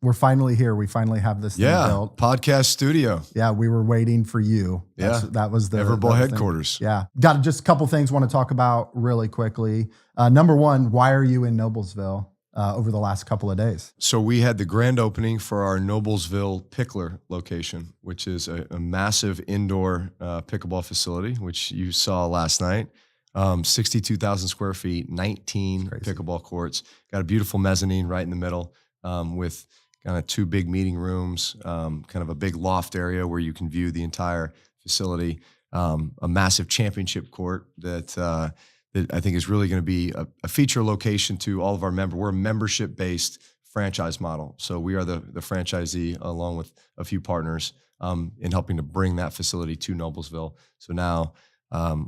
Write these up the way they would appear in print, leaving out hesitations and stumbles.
we're finally here. We finally have this thing built. Podcast studio. Yeah, we were waiting for you. That was the Everbowl headquarters. Thing. Yeah, got just a couple things want to talk about really quickly. Number one, why are you in Noblesville over the last couple of days? So we had the grand opening for our Noblesville Picklr location, which is a massive indoor pickleball facility, which you saw last night. 62,000 square feet, 19 pickleball courts. Got a beautiful mezzanine right in the middle with kind of 2 big meeting rooms, kind of a big loft area where you can view the entire facility. A massive championship court that I think is really going to be a feature location to all of our members. We're a membership-based franchise model. So we are the franchisee along with a few partners in helping to bring that facility to Noblesville. So now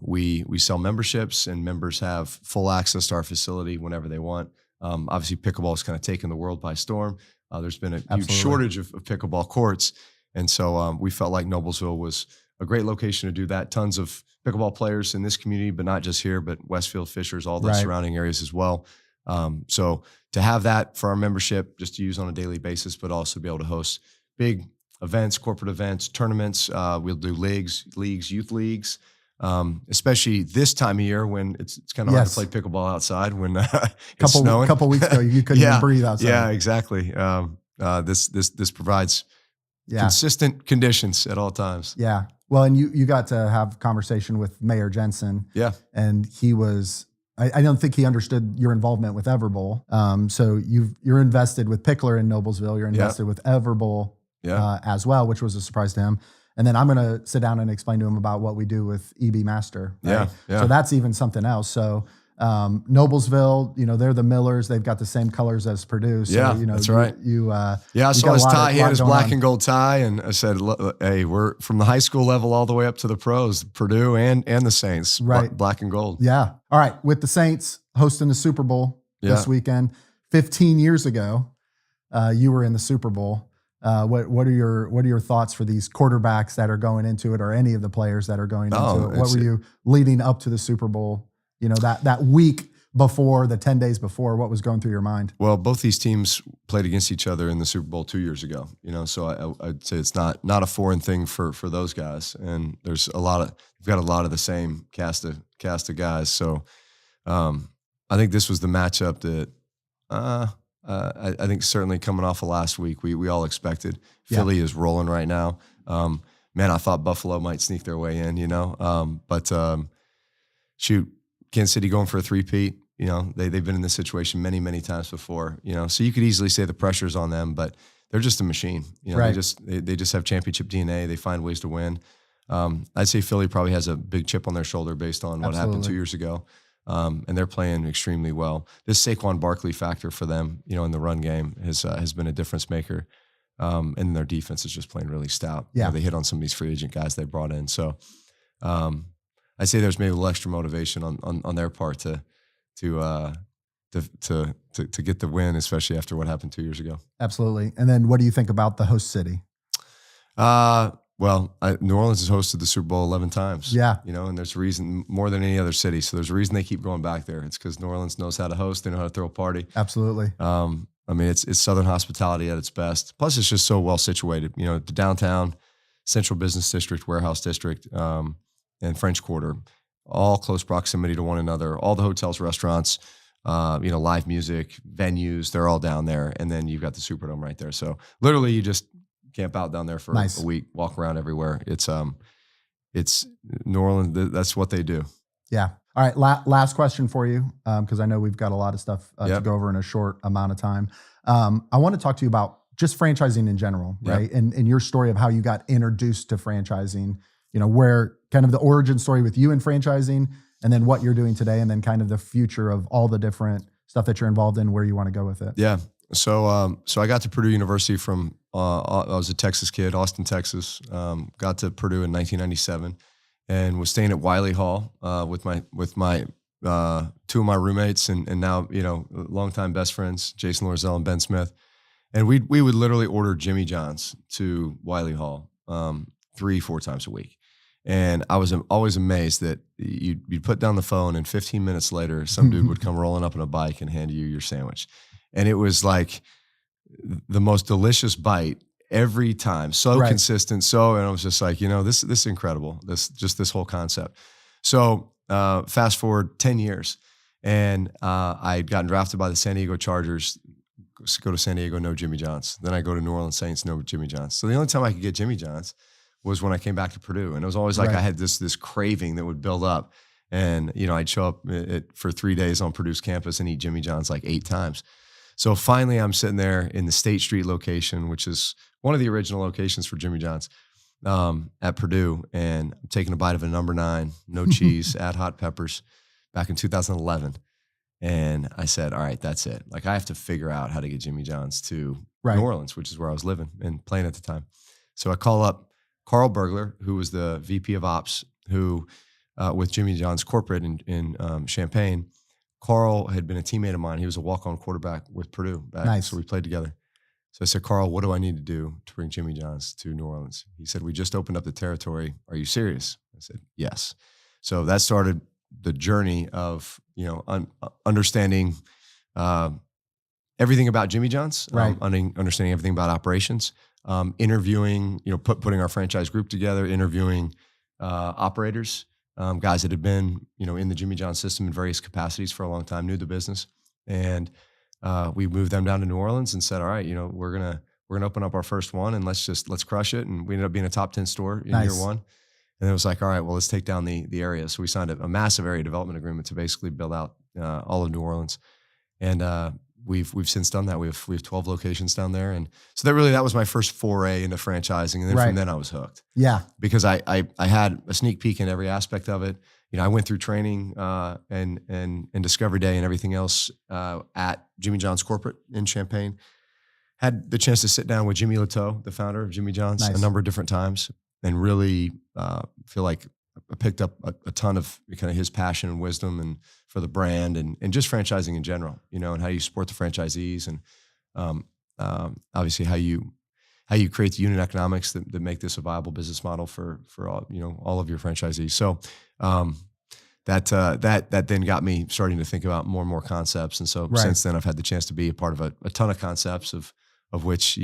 we sell memberships, and members have full access to our facility whenever they want. Obviously, pickleball has kind of taken the world by storm. There's been a huge shortage of pickleball courts. And so we felt like Noblesville was a great location to do that. Tons of pickleball players in this community, but not just here, but Westfield, Fishers, all the surrounding areas as well. So to have that for our membership, just to use on a daily basis, but also be able to host big events, corporate events, tournaments. We'll do leagues, youth leagues, especially this time of year when it's kind of hard to play pickleball outside when it's snowing. A couple weeks ago, you couldn't even breathe outside. Yeah, exactly. This provides consistent conditions at all times. Yeah. Well, and you got to have conversation with Mayor Jensen. Yeah. And he was, I don't think he understood your involvement with Everbowl. So you're invested with Picklr in Noblesville. You're invested with Everbowl as well, which was a surprise to him. And then I'm going to sit down and explain to him about what we do with EB Master. Right? Yeah. So that's even something else. So Noblesville, they're the Millers. They've got the same colors as Purdue. So, that's right. I saw his tie. He had his black and gold tie, and I said, "Hey, we're from the high school level all the way up to the pros, Purdue and the Saints, right? Black and gold." Yeah. All right. With the Saints hosting the Super Bowl this weekend, 15 years ago, you were in the Super Bowl. What are your thoughts for these quarterbacks that are going into it, or any of the players that are going into it? What were you leading up to the Super Bowl? That week before, the 10 days before, what was going through your mind? Well, both these teams played against each other in the Super Bowl 2 years ago. So I'd say it's not a foreign thing for those guys. And we've got a lot of the same cast of guys. So I think this was the matchup that I think certainly coming off of last week, we all expected. Philly is rolling right now. Man, I thought Buffalo might sneak their way in, but shoot, Kansas City going for a three-peat. They've been in this situation many, many times before. So you could easily say the pressure's on them, but they're just a machine. They just have championship DNA. They find ways to win. I'd say Philly probably has a big chip on their shoulder based on what happened 2 years ago. And they're playing extremely well. This Saquon Barkley factor for them, in the run game has been a difference maker. And their defense is just playing really stout. Yeah. They hit on some of these free agent guys they brought in. So I'd say there's maybe a little extra motivation on their part to get the win, especially after what happened 2 years ago. Absolutely. And then what do you think about the host city? Well, New Orleans has hosted the Super Bowl 11 times. Yeah. And there's a reason, more than any other city. So there's a reason they keep going back there. It's because New Orleans knows how to host. They know how to throw a party. Absolutely. It's Southern hospitality at its best. Plus, it's just so well situated. The downtown, Central Business District, Warehouse District, and French Quarter, all close proximity to one another. All the hotels, restaurants, live music, venues, they're all down there. And then you've got the Superdome right there. So literally you just camp out down there for a week, walk around everywhere. It's New Orleans. That's what they do. Yeah. All right. Last question for you. Cause I know we've got a lot of stuff to go over in a short amount of time. I want to talk to you about just franchising in general, right? And your story of how you got introduced to franchising, where kind of the origin story with you in franchising, and then what you're doing today, and then kind of the future of all the different stuff that you're involved in, where you want to go with it. Yeah. So I got to Purdue University from, I was a Texas kid, Austin, Texas. Got to Purdue in 1997 and was staying at Wiley Hall with my two of my roommates and now, longtime best friends, Jason Lorzell and Ben Smith. And we would literally order Jimmy John's to Wiley Hall 3-4 times a week. And I was always amazed that you'd put down the phone and 15 minutes later, some dude would come rolling up on a bike and hand you your sandwich. And it was like, the most delicious bite every time. So consistent. And I was just like, this is incredible. This whole concept. So fast forward 10 years, and I had gotten drafted by the San Diego Chargers. Go to San Diego, no Jimmy John's. Then I go to New Orleans Saints, no Jimmy John's. So the only time I could get Jimmy John's was when I came back to Purdue. And it was always like I had this craving that would build up. And, I'd show up for 3 days on Purdue's campus and eat Jimmy John's like 8 times. So finally I'm sitting there in the State Street location, which is one of the original locations for Jimmy John's at Purdue. And I'm taking a bite of a number 9, no cheese, add hot peppers back in 2011. And I said, all right, that's it. Like I have to figure out how to get Jimmy John's to New Orleans, which is where I was living and playing at the time. So I call up Carl Bergler, who was the VP of Ops, who with Jimmy John's corporate in Champaign. Carl had been a teammate of mine. He was a walk-on quarterback with Purdue. So we played together. So I said, Carl, what do I need to do to bring Jimmy John's to New Orleans? He said, we just opened up the territory. Are you serious? I said, yes. So that started the journey of, understanding everything about Jimmy John's, understanding everything about operations, interviewing, putting our franchise group together, interviewing operators, guys that had been, in the Jimmy John's system in various capacities for a long time, knew the business. And we moved them down to New Orleans and said, all right, we're gonna open up our first one and let's crush it. And we ended up being a top 10 store in year one. And it was like, all right, well, let's take down the area. So we signed a massive area development agreement to basically build out all of New Orleans. And we've since done that. We have 12 locations down there. And so that was my first foray into franchising. And then from then I was hooked. Yeah. Because I had a sneak peek in every aspect of it. I went through training and Discovery Day and everything else at Jimmy John's corporate in Champaign. Had the chance to sit down with Jimmy Lateau, the founder of Jimmy John's, a number of different times, and really feel like I picked up a ton of kind of his passion and wisdom and for the brand and just franchising in general, and how you support the franchisees and obviously how you create the unit economics that make this a viable business model for all of your franchisees. So that then got me starting to think about more and more concepts. And so since then I've had the chance to be a part of a ton of concepts of which,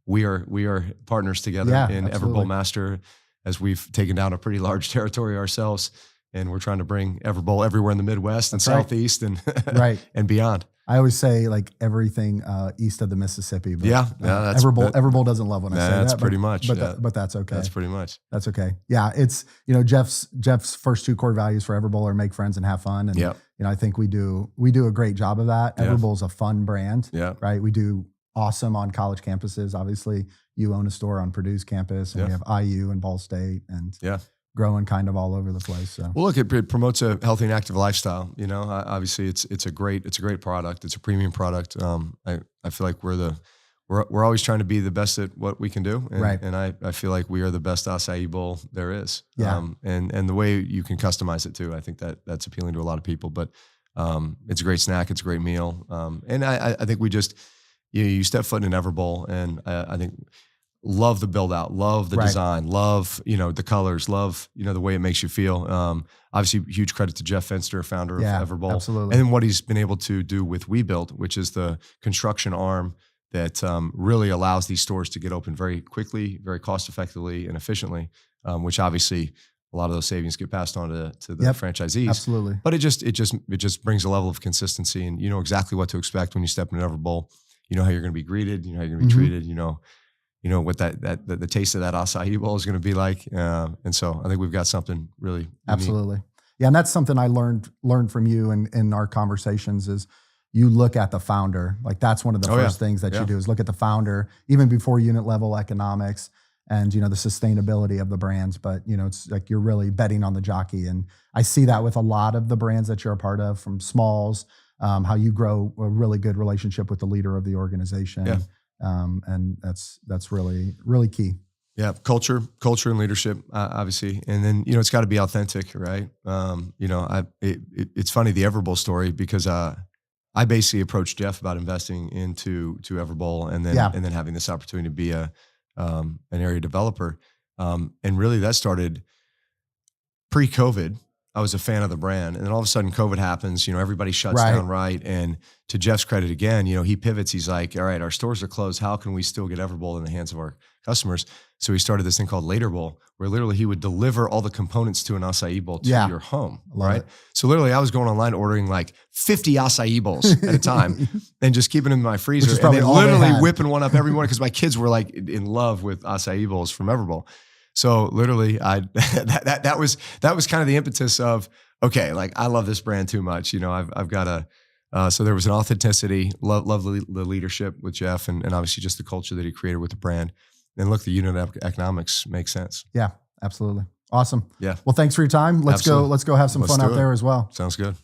we are partners together in Everbowl Master, as we've taken down a pretty large territory ourselves, and we're trying to bring Everbowl everywhere in the Midwest and Southeast and and beyond. I always say like everything east of the Mississippi. But, Everbowl doesn't love when I say that. That's pretty much. But that's okay. That's pretty much. That's okay. Yeah, it's Jeff's first 2 core values for Everbowl are make friends and have fun. And I think we do a great job of that. Everbowl's a fun brand. Yeah. Right. We do awesome on college campuses. Obviously, you own a store on Purdue's campus, and we have IU and Ball State, and growing kind of all over the place. So, well, look, it promotes a healthy and active lifestyle. Obviously, it's a great product. It's a premium product. I feel like we're always trying to be the best at what we can do, and I feel like we are the best acai bowl there is. Yeah, and the way you can customize it too, I think that's appealing to a lot of people. But it's a great snack. It's a great meal. And I think we just. You step foot in an Everbowl, and I think love the build out, love the design, love the colors, love the way it makes you feel. Obviously, huge credit to Jeff Fenster, founder of Everbowl, absolutely, and what he's been able to do with WeBuild, which is the construction arm that really allows these stores to get open very quickly, very cost effectively, and efficiently. Which obviously a lot of those savings get passed on to the franchisees. Absolutely, but it just brings a level of consistency, and you know exactly what to expect when you step in an Everbowl. You know how you're going to be greeted. You know how you're going to be treated. You know what the taste of that acai bowl is going to be like. And so I think we've got something really absolutely unique. Yeah, and that's something I learned from you in our conversations is you look at the founder. Like that's one of the first things that you do is look at the founder, even before unit level economics and the sustainability of the brands. But it's like you're really betting on the jockey, and I see that with a lot of the brands that you're a part of, from Smalls. How you grow a really good relationship with the leader of the organization. Yeah. And that's really, really key. Yeah. Culture and leadership, obviously. And then, it's gotta be authentic, right? It's funny, the Everbowl story, because, I basically approached Jeff about investing into Everbowl and then having this opportunity to be an area developer. And really that started pre-COVID. I was a fan of the brand. And then all of a sudden COVID happens, everybody shuts down, right? And to Jeff's credit again, he pivots. He's like, all right, our stores are closed. How can we still get Everbowl in the hands of our customers? So he started this thing called Laterbowl, where literally he would deliver all the components to an acai bowl to your home, right? It. So literally I was going online ordering like 50 acai bowls at a time and just keeping them in my freezer. And then literally whipping one up every morning because my kids were like in love with acai bowls from Everbowl. So literally, that was kind of the impetus of, okay, like I love this brand too much. I've got so there was an authenticity, love the leadership with Jeff, and obviously just the culture that he created with the brand. And look, the unit economics makes sense. Yeah, absolutely. Awesome. Yeah. Well, thanks for your time. Let's go have some fun out there as well. Sounds good.